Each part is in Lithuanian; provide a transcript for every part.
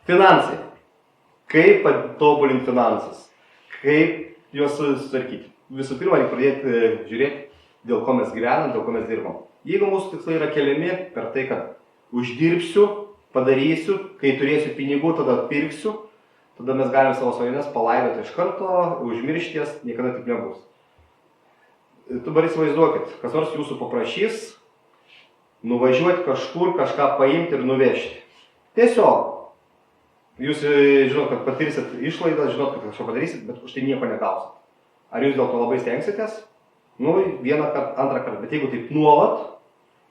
Finansai. Kaip patobulinti finansus? Kaip juos sutvarkyti? Visų pirma, reikia pradėti žiūrėti, dėl ko mes gyvenam, dėl ko mes dirbam. Jeigu mūsų tikslai yra keliami per tai, kad uždirbsiu, padarysiu, kai turėsiu pinigų, tada pirksiu, tada mes galime savo svajones palaidoti iš karto, užmiršties, niekada taip nebus. Dabar įsivaizduokit, kas nors jūsų paprašys nuvažiuoti kažkur, kažką paimti ir nuvežti. Tiesiog. Jūs žinot, kad patirsit išlaidą, žinot, kad kažką padarysit, bet už tai nieko negausit. Ar jūs dėl to labai stengsitės? Nu, vieną kartą, antrą kartą. Bet jeigu taip nuolat,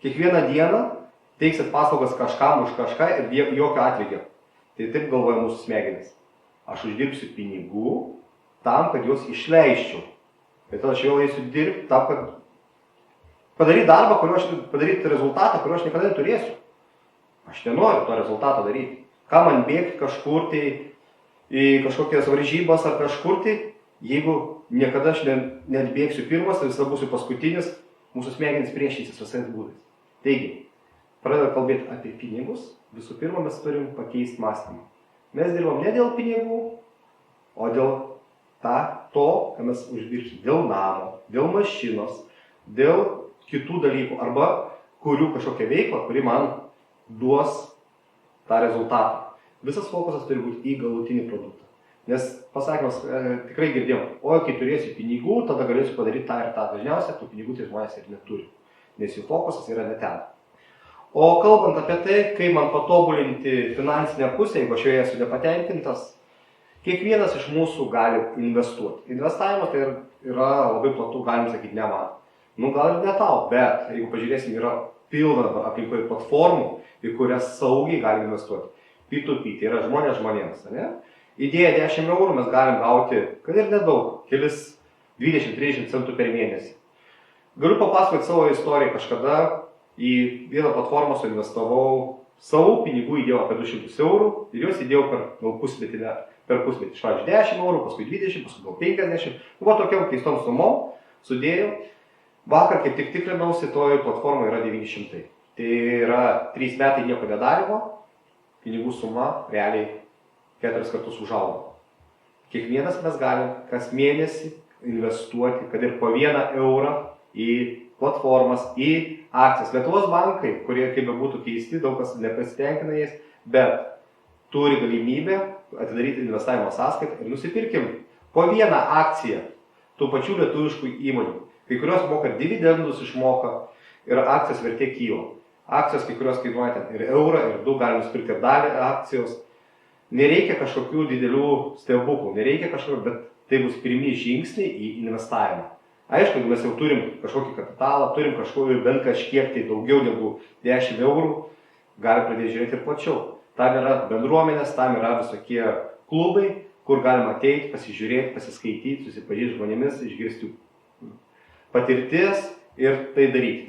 kiekvieną dieną teiksit paslaugas kažkam už kažką ir jokio atlygio. Tai taip galvoja mūsų smegenys. Aš uždirbsiu pinigų tam, kad juos išleisčiau. Tai tada aš vėl eisiu dirbti tam, kad padaryti darbą, padaryti rezultatą, kurio aš niekada neturėsiu. Aš nenoriu to rezultato daryti. Ką man bėgti kažkur tai į kažkokias varžybas ar kažkur tai, jeigu niekada aš neatbėgsiu pirmas ir visada būsiu paskutinis, mūsų smegenys priešinsis visais būdais. Taigi, pradedant kalbėti apie pinigus, visų pirma mes turim pakeisti mąstymą. Mes dirbam ne dėl pinigų, o dėl to, ką mes uždirbsim. Dėl namo, dėl mašinos, dėl kitų dalykų arba kurių kažkokią veiklą, kuri man duos tą rezultatą. Visas fokusas turi būti į galutinį produktą. Nes pasakymas tikrai girdėjom, oi, kai turėsiu pinigų, tada galėsiu padaryti tą ir tą. Dažniausiai tų pinigų tai žmonės ir neturi, nes jų fokusas yra ne ten. O kalbant apie tai, kaip man patobulinti finansinę pusę, jeigu aš joje esu nepatenkintas, kiekvienas iš mūsų gali investuoti. Investavimas tai yra labai platu, galim sakyti, ne man. Nu, gal ir ne tau, bet jeigu pažiūrėsim, yra pilna aplinkoje platformų, į kurias saugiai galim investuoti. P2P, tai yra žmonės žmonėms, ne? Įdėję 10 eurų mes galim gauti, kad ir nedaug, kelis 20-30 centų per mėnesį. Galiu papasakoti savo istoriją. Kažkada į vieną platformą suinvestavau savų pinigų, įdėjau apie 200 eurų ir juos įdėjau per pusmetį. Iš pradžių 10 eurų, paskui 20, paskui gal 50. Buvo tokiam keistom sumom, sudėjau. Vakar, kaip tik tikrinausi, toje platformoje yra 900. Tai yra 3 metai nieko nedarimo, pinigų suma realiai 4 kartus užaugo. Kiekvienas mes galim kas mėnesį investuoti, kad ir po 1 eurą į platformas, į akcijas. Lietuvos bankai, kurie kaip bebūtų keisti, daug kas nepasitenkina jais, bet turi galimybę atidaryti investavimo sąskaitą ir nusipirkim po 1 akciją tų pačių lietuviškų įmonių. Kai kurios moka dividendus išmoka ir akcijos vertė kyla. Akcijos kai kurios kainuoja ten ir eurą, ir 2, galim nusipirkti ir dalį akcijos. Nereikia kažkokių didelių stebuklų, nereikia kažkokio, bet tai bus pirmi žingsniai į investavimą. Aišku, mes jau turim kažkokį kapitalą, turim bent kažkiek tai daugiau negu 10 eurų, galim pradėti žiūrėti ir plačiau. Tam yra bendruomenės, tam yra visokie klubai, kur galima ateiti, pasižiūrėti, pasiskaityti, susipažinti žmonėmis, išgirsti patirties ir tai daryti.